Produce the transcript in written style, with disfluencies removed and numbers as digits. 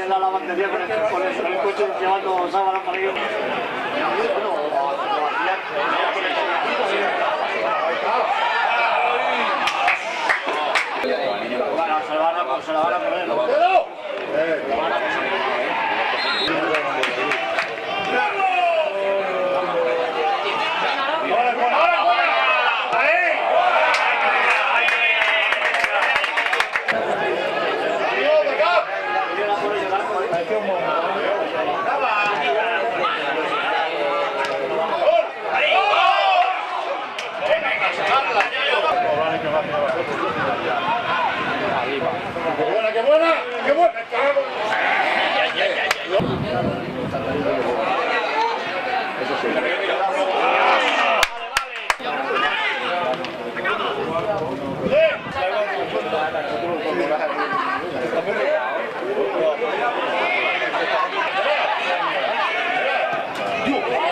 en la lavandería con el coche llevando sábanas para ellos. Bueno, se la van a poner, ¿no? ¡Qué buena! ¡Qué buena! Eso sí. ¡Vale!